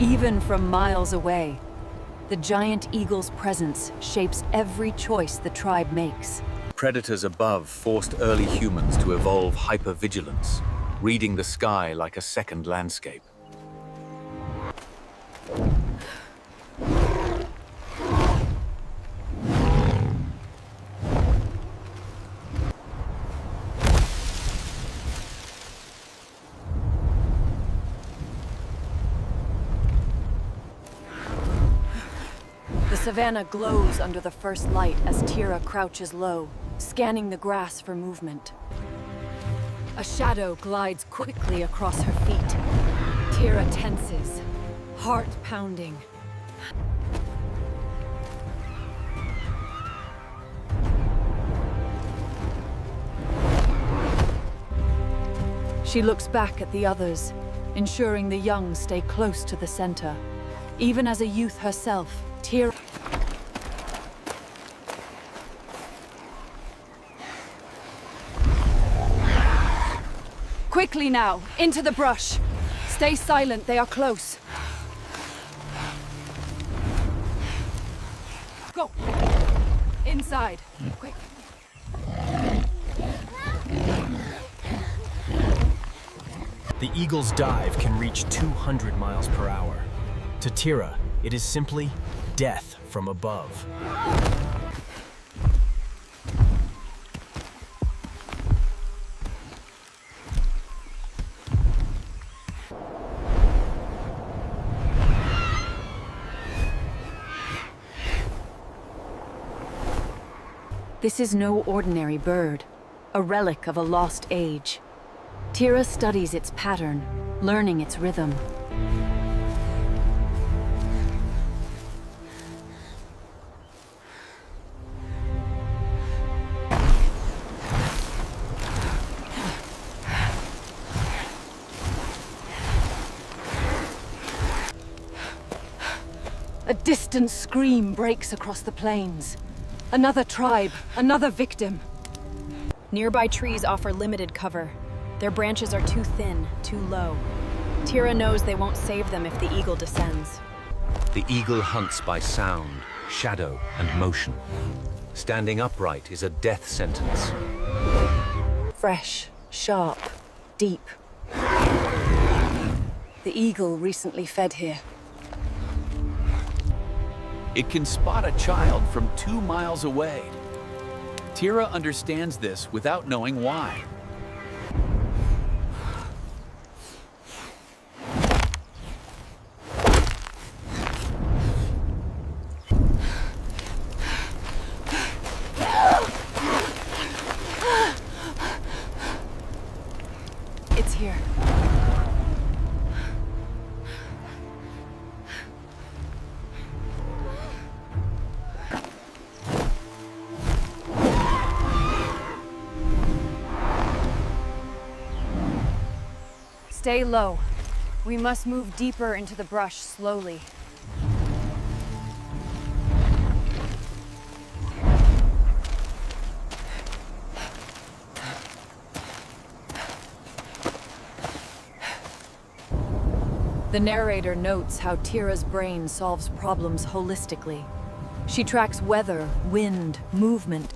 Even from miles away, the giant eagle's presence shapes every choice the tribe makes. Predators above forced early humans to evolve hypervigilance, reading the sky like a second landscape. The savannah glows under the first light as Tira crouches low, scanning the grass for movement. A shadow glides quickly across her feet. Tira tenses, heart pounding. She looks back at the others, ensuring the young stay close to the center. Even as a youth herself, Tira... Quickly now, into the brush. Stay silent, they are close. Go! Inside, quick. The eagle's dive can reach 200 miles per hour. To Tira, it is simply death from above. This is no ordinary bird, a relic of a lost age. Tira studies its pattern, learning its rhythm. A distant scream breaks across the plains. Another tribe, another victim. Nearby trees offer limited cover. Their branches are too thin, too low. Tira knows they won't save them if the eagle descends. The eagle hunts by sound, shadow, and motion. Standing upright is a death sentence. Fresh, sharp, deep. The eagle recently fed here. It can spot a child from 2 miles away. Tira understands this without knowing why. It's here. Stay low. We must move deeper into the brush slowly. The narrator notes how Tira's brain solves problems holistically. She tracks weather, wind, movement.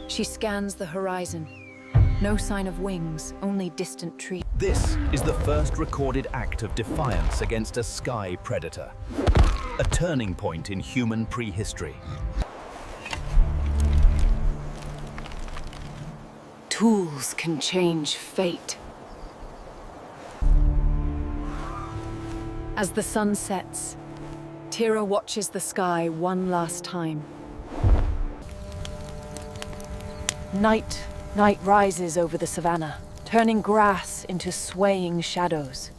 She scans the horizon. No sign of wings, only distant trees. This is the first recorded act of defiance against a sky predator. A turning point in human prehistory. Tools can change fate. As the sun sets, Tira watches the sky one last time. Night rises over the savannah, turning grass into swaying shadows.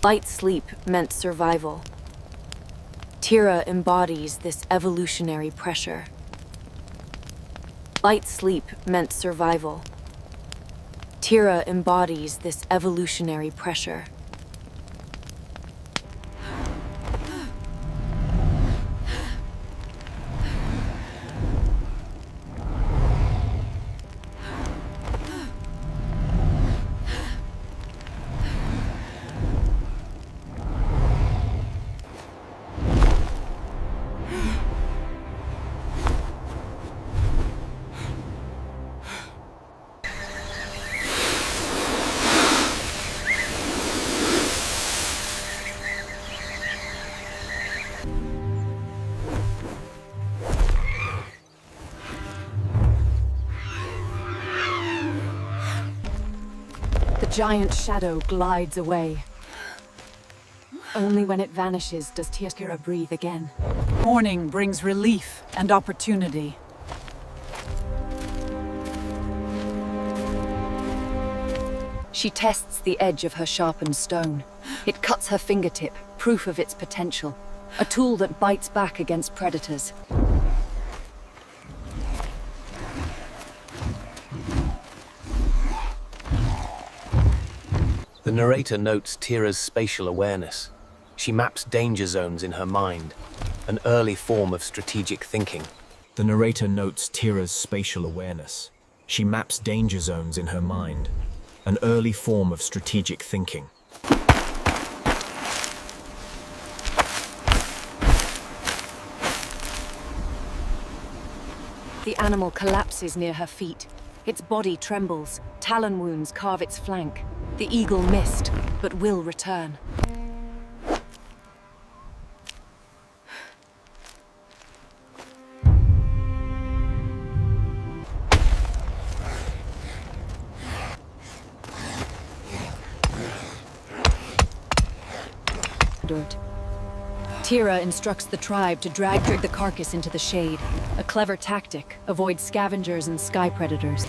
Light sleep meant survival. Tira embodies this evolutionary pressure. Light sleep meant survival. Tira embodies this evolutionary pressure. The giant shadow glides away. Only when it vanishes does Tira breathe again. Morning brings relief and opportunity. She tests the edge of her sharpened stone. It cuts her fingertip, proof of its potential. A tool that bites back against predators. The narrator notes Tira's spatial awareness. She maps danger zones in her mind, an early form of strategic thinking. The narrator notes Tira's spatial awareness. She maps danger zones in her mind, an early form of strategic thinking. The animal collapses near her feet. Its body trembles. Talon wounds carve its flank. The eagle missed, but will return. Tira instructs the tribe to drag the carcass into the shade. A clever tactic, avoid scavengers and sky predators.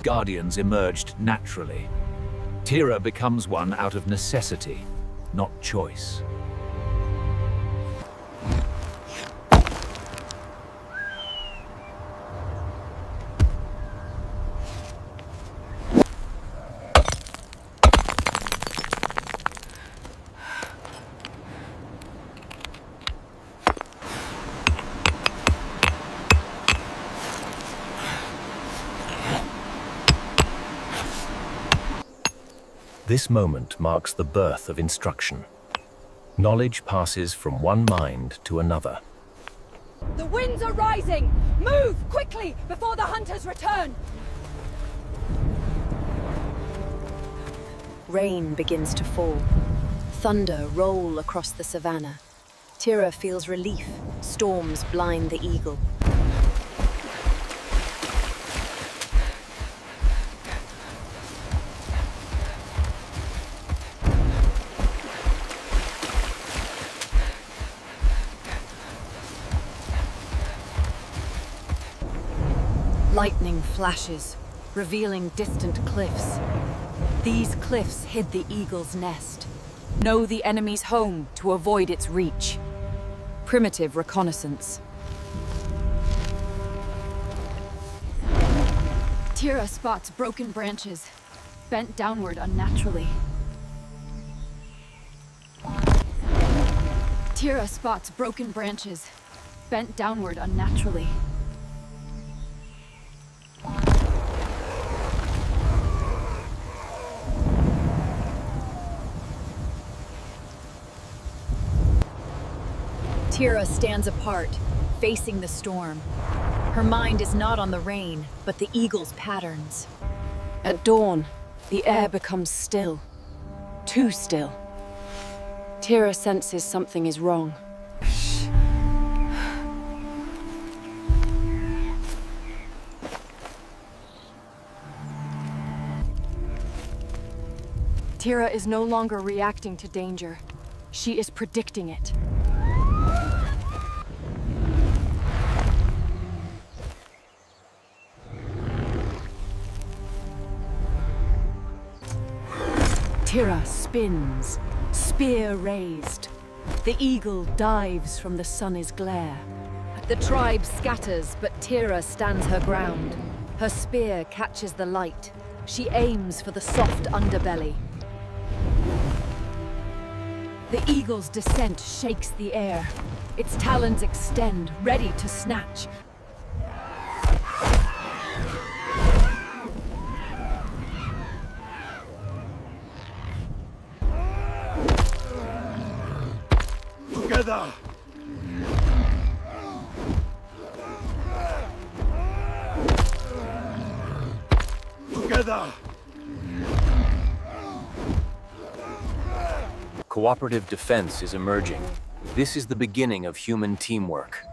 Guardians emerged naturally. Tira becomes one out of necessity, not choice. This moment marks the birth of instruction. Knowledge passes from one mind to another. The winds are rising! Move quickly before the hunters return! Rain begins to fall. Thunder roll across the savannah. Tira feels relief. Storms blind the eagle. Lightning flashes, revealing distant cliffs. These cliffs hid the eagle's nest. Know the enemy's home to avoid its reach. Primitive reconnaissance. Tira spots broken branches, bent downward unnaturally. Tira spots broken branches, bent downward unnaturally. Tira stands apart, facing the storm. Her mind is not on the rain, but the eagle's patterns. At dawn, the air becomes still. Too still. Tira senses something is wrong. Tira is no longer reacting to danger. She is predicting it. Tira spins, spear raised. The eagle dives from the sun's glare. The tribe scatters, but Tira stands her ground. Her spear catches the light. She aims for the soft underbelly. The eagle's descent shakes the air. Its talons extend, ready to snatch. Together! Together! Cooperative defense is emerging. This is the beginning of human teamwork.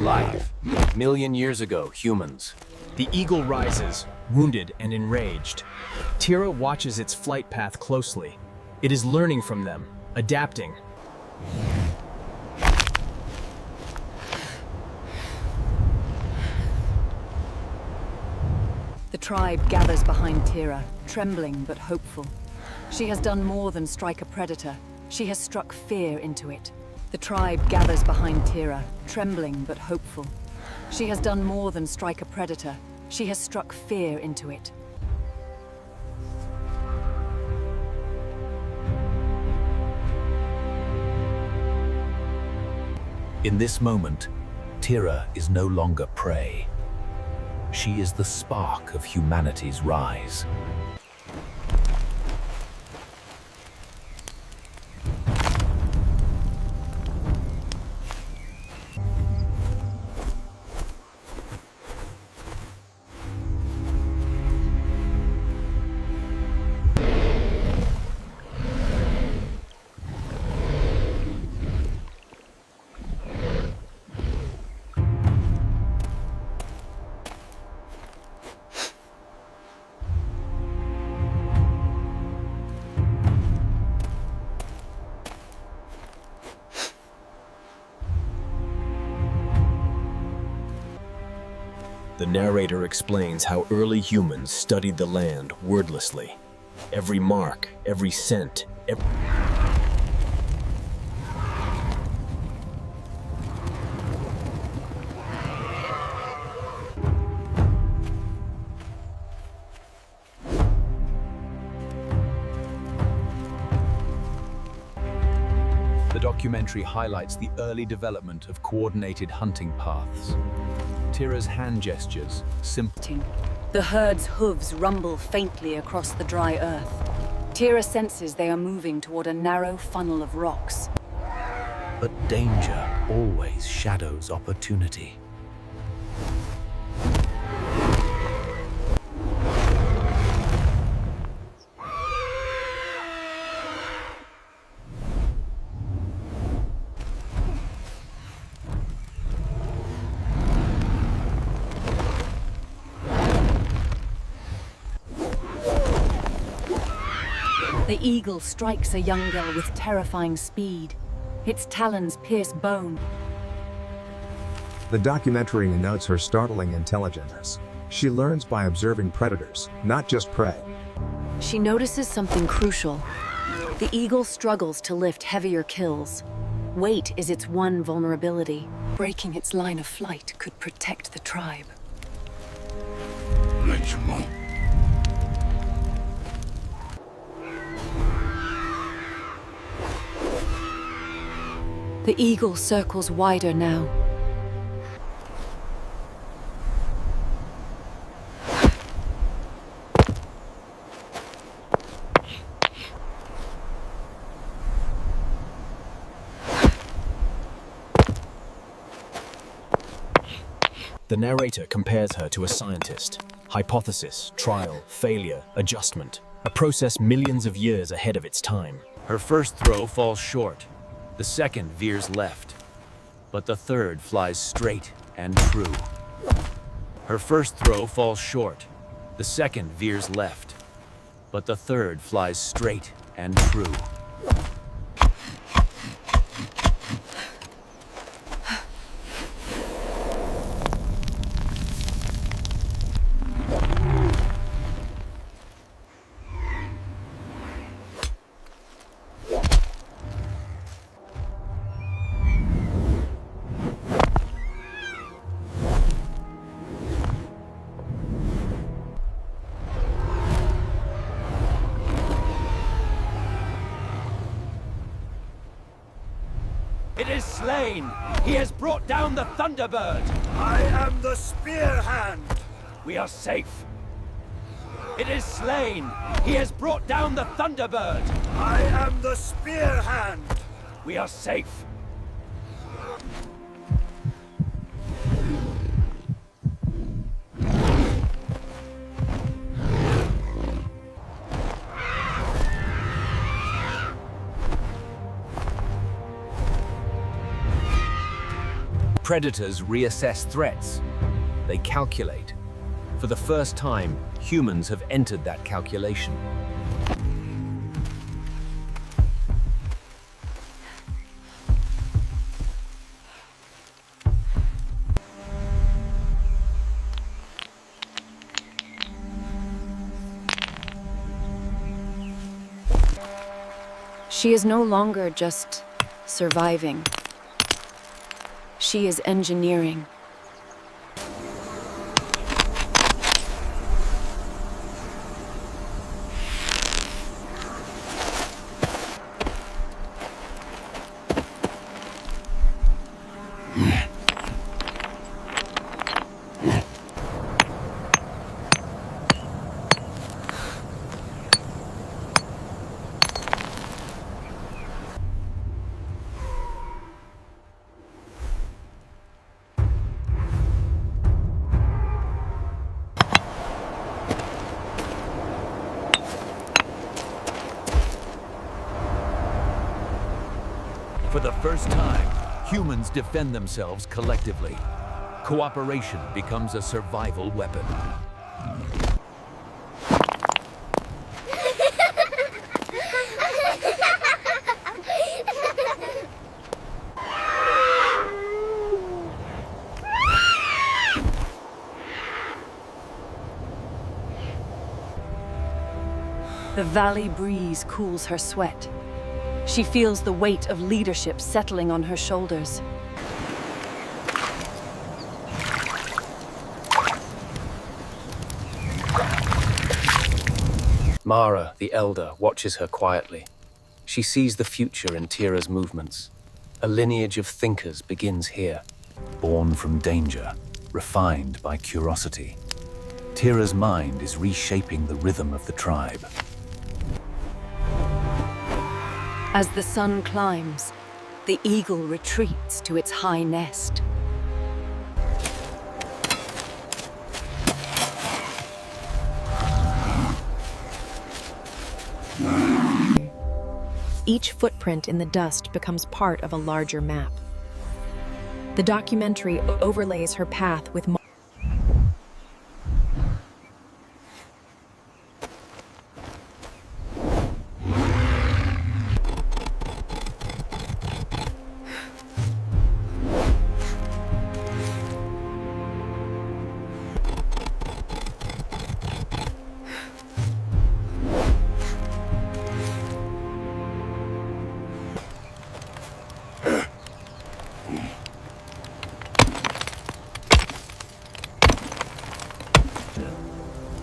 Life. Million years ago, humans. The eagle rises, wounded and enraged. Tira watches its flight path closely. It is learning from them, adapting. The tribe gathers behind Tira, trembling but hopeful. She has done more than strike a predator. She has struck fear into it. The tribe gathers behind Tira, trembling but hopeful. She has done more than strike a predator. She has struck fear into it. In this moment, Tira is no longer prey. She is the spark of humanity's rise. The narrator explains how early humans studied the land wordlessly. Every mark, every scent, The documentary highlights the early development of coordinated hunting paths. Tira's hand gestures, simple. The herd's hooves rumble faintly across the dry earth. Tira senses they are moving toward a narrow funnel of rocks. But danger always shadows opportunity. The eagle strikes a young girl with terrifying speed. Its talons pierce bone. The documentary notes her startling intelligence. She learns by observing predators, not just prey. She notices something crucial. The eagle struggles to lift heavier kills. Weight is its one vulnerability. Breaking its line of flight could protect the tribe. The eagle circles wider now. The narrator compares her to a scientist. Hypothesis, trial, failure, adjustment. A process millions of years ahead of its time. Her first throw falls short. The second veers left. But the third flies straight and true. Her first throw falls short. The second veers left. But the third flies straight and true. It is slain! He has brought down the Thunderbird! I am the spear hand! We are safe! It is slain! He has brought down the Thunderbird! I am the spear hand! We are safe! Predators reassess threats. They calculate. For the first time, humans have entered that calculation. She is no longer just surviving. She is engineering. For the first time, humans defend themselves collectively. Cooperation becomes a survival weapon. The valley breeze cools her sweat. She feels the weight of leadership settling on her shoulders. Mara, the elder, watches her quietly. She sees the future in Tira's movements. A lineage of thinkers begins here. Born from danger, refined by curiosity. Tira's mind is reshaping the rhythm of the tribe. As the sun climbs, the eagle retreats to its high nest. Each footprint in the dust becomes part of a larger map. The documentary overlays her path with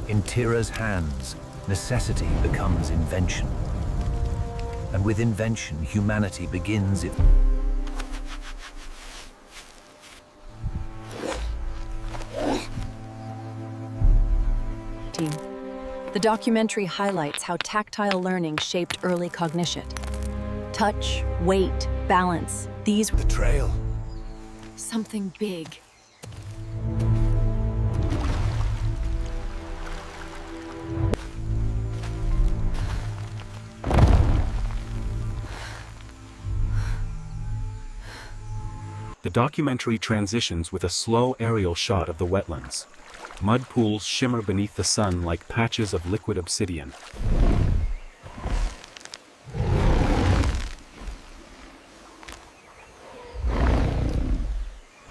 In Tira's hands, necessity becomes invention. And with invention, humanity begins its... The documentary highlights how tactile learning shaped early cognition. Touch, weight, balance, these were The trail. Something big. The documentary transitions with a slow aerial shot of the wetlands. Mud pools shimmer beneath the sun like patches of liquid obsidian.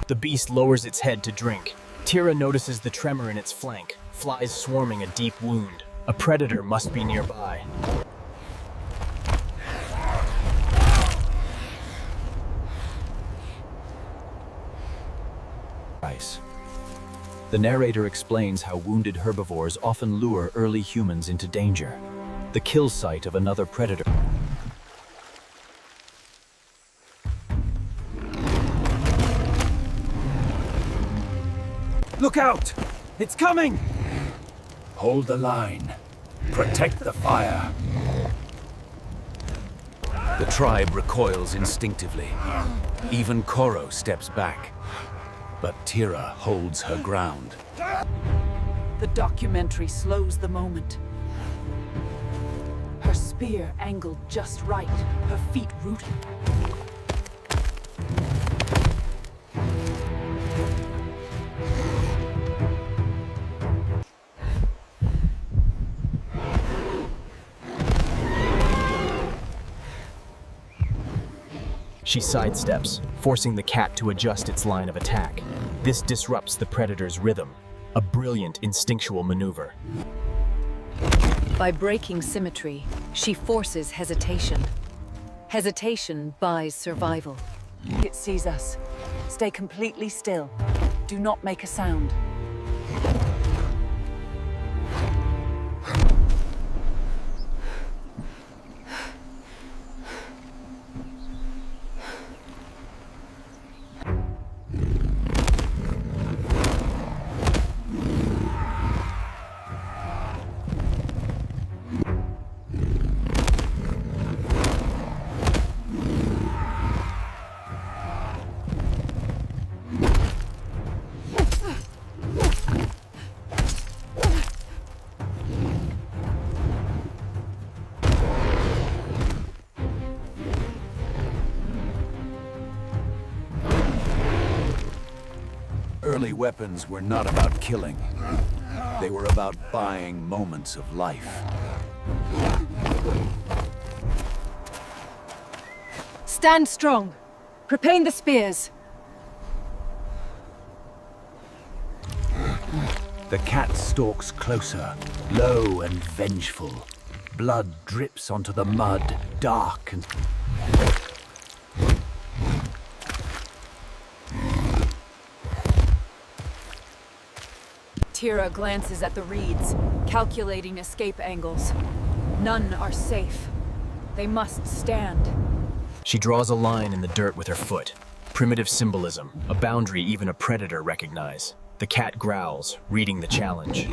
The beast lowers its head to drink. Tira notices the tremor in its flank, flies swarming a deep wound. A predator must be nearby. The narrator explains how wounded herbivores often lure early humans into danger. The kill site of another predator. Look out! It's coming! Hold the line. Protect the fire. The tribe recoils instinctively. Even Koro steps back. But Tira holds her ground. The documentary slows the moment. Her spear angled just right, her feet rooted. She sidesteps, forcing the cat to adjust its line of attack. This disrupts the predator's rhythm, a brilliant instinctual maneuver. By breaking symmetry, she forces hesitation. Hesitation buys survival. It sees us. Stay completely still. Do not make a sound. Early weapons were not about killing. They were about buying moments of life. Stand strong. Prepare the spears. The cat stalks closer, low and vengeful. Blood drips onto the mud, dark and... Tira glances at the reeds, calculating escape angles. None are safe. They must stand. She draws a line in the dirt with her foot. Primitive symbolism, a boundary even a predator recognizes. The cat growls, reading the challenge.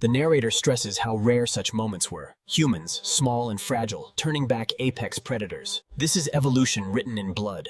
The narrator stresses how rare such moments were. Humans, small and fragile, turning back apex predators. This is evolution written in blood.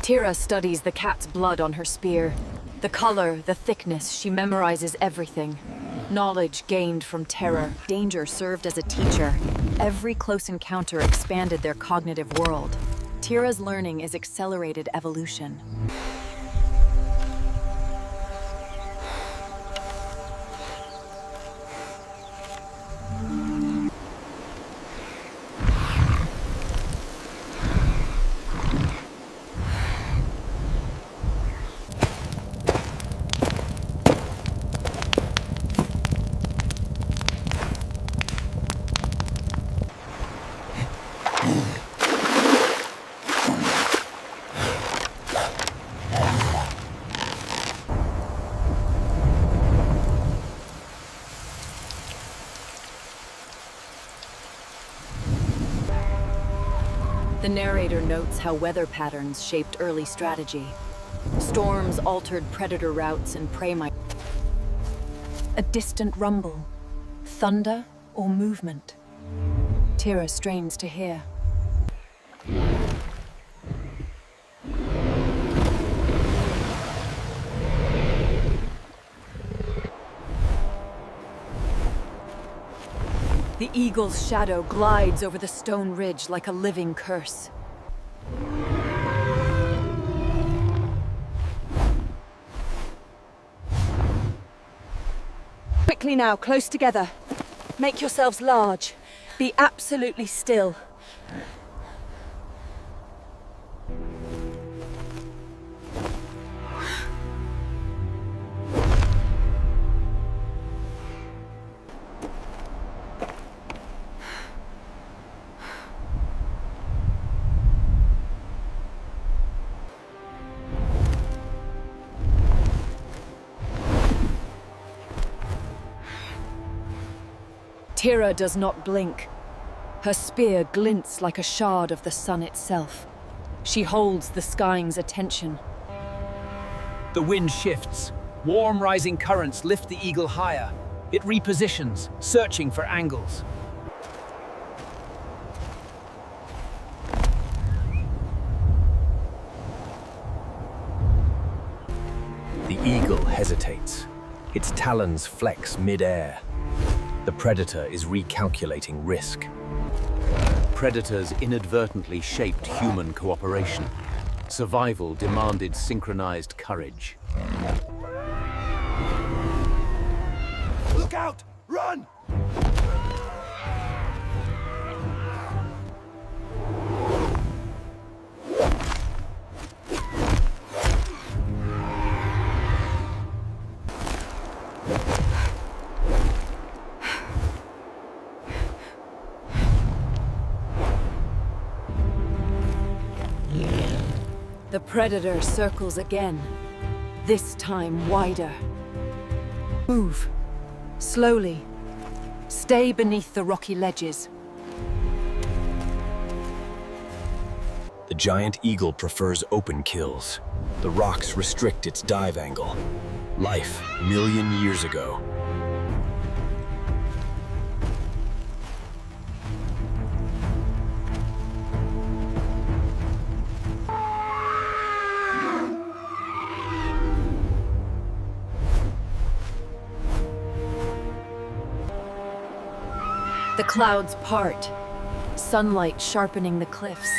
Tira studies the cat's blood on her spear. The color, the thickness, she memorizes everything. Knowledge gained from terror. Danger served as a teacher. Every close encounter expanded their cognitive world. Tira's learning is accelerated evolution. The narrator notes how weather patterns shaped early strategy. Storms altered predator routes and prey might. A distant rumble, thunder or movement. Tira strains to hear. The eagle's shadow glides over the stone ridge like a living curse. Quickly now, close together. Make yourselves large. Be absolutely still. Tira does not blink. Her spear glints like a shard of the sun itself. She holds the sky's attention. The wind shifts. Warm rising currents lift the eagle higher. It repositions, searching for angles. The eagle hesitates. Its talons flex mid-air. The predator is recalculating risk. Predators inadvertently shaped human cooperation. Survival demanded synchronized courage. Look out! Run! The predator circles again, this time wider. Move. Slowly. Stay beneath the rocky ledges. The giant eagle prefers open kills. The rocks restrict its dive angle. Life, million years ago. The clouds part, sunlight sharpening the cliffs.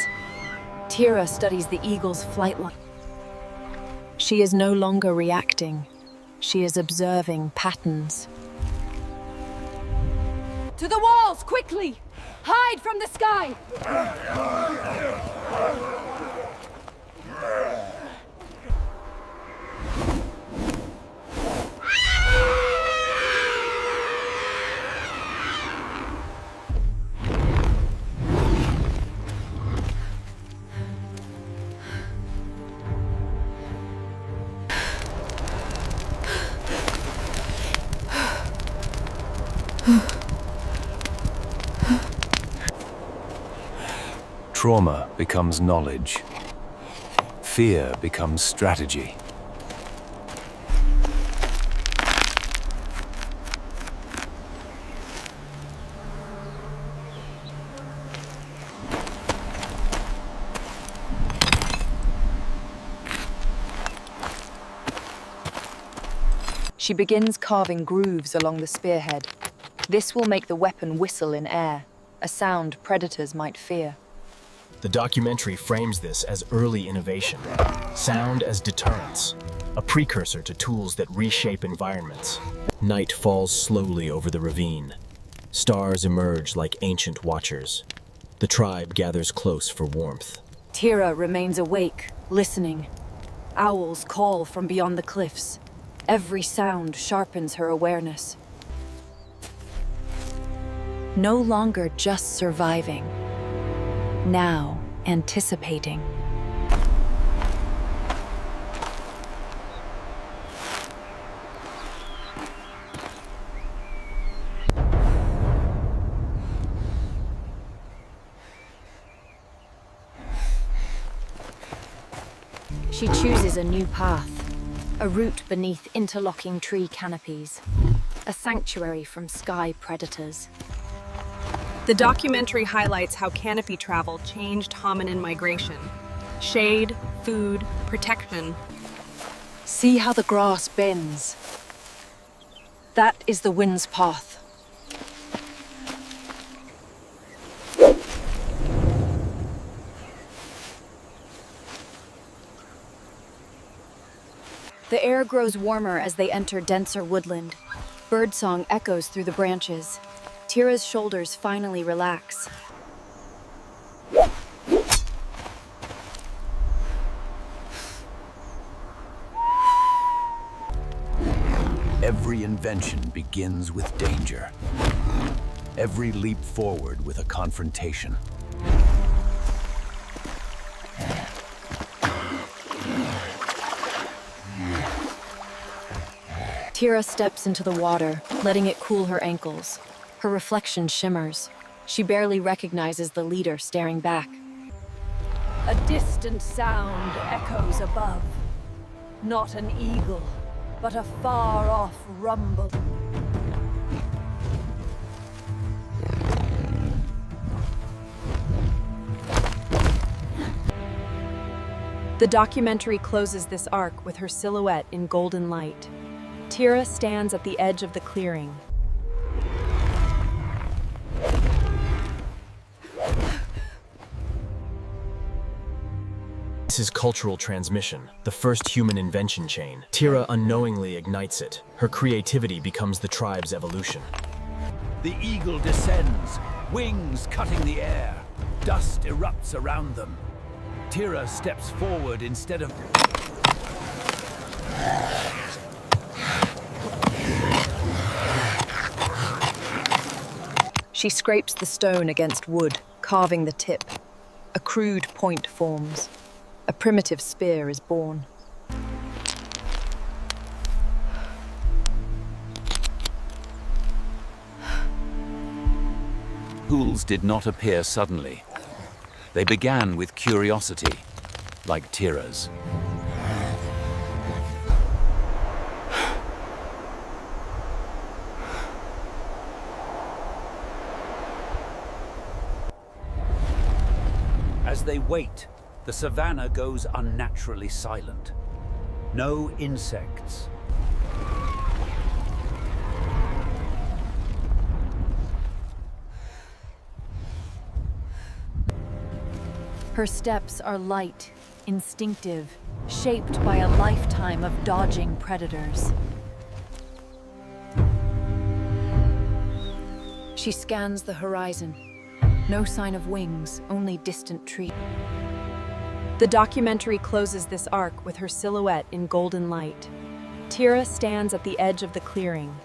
Tira studies the eagle's flight line. She is no longer reacting. She is observing patterns. To the walls, quickly! Hide from the sky! Trauma becomes knowledge. Fear becomes strategy. She begins carving grooves along the spearhead. This will make the weapon whistle in air, a sound predators might fear. The documentary frames this as early innovation, sound as deterrence, a precursor to tools that reshape environments. Night falls slowly over the ravine. Stars emerge like ancient watchers. The tribe gathers close for warmth. Tira remains awake, listening. Owls call from beyond the cliffs. Every sound sharpens her awareness. No longer just surviving. Now, anticipating. She chooses a new path, a route beneath interlocking tree canopies, a sanctuary from sky predators. The documentary highlights how canopy travel changed hominin migration. Shade, food, protection. See how the grass bends. That is the wind's path. The air grows warmer as they enter denser woodland. Birdsong echoes through the branches. Tira's shoulders finally relax. Every invention begins with danger. Every leap forward with a confrontation. Tira steps into the water, letting it cool her ankles. Her reflection shimmers. She barely recognizes the leader staring back. A distant sound echoes above. Not an eagle, but a far-off rumble. The documentary closes this arc with her silhouette in golden light. Tira stands at the edge of the clearing. This is cultural transmission, the first human invention chain. Tira unknowingly ignites it. Her creativity becomes the tribe's evolution. The eagle descends, wings cutting the air. Dust erupts around them. Tira steps forward instead of... She scrapes the stone against wood, carving the tip. A crude point forms. A primitive spear is born. Tools did not appear suddenly. They began with curiosity, like Tira's. As they wait, the savannah goes unnaturally silent. No insects. Her steps are light, instinctive, shaped by a lifetime of dodging predators. She scans the horizon. No sign of wings, only distant trees. The documentary closes this arc with her silhouette in golden light. Tira stands at the edge of the clearing,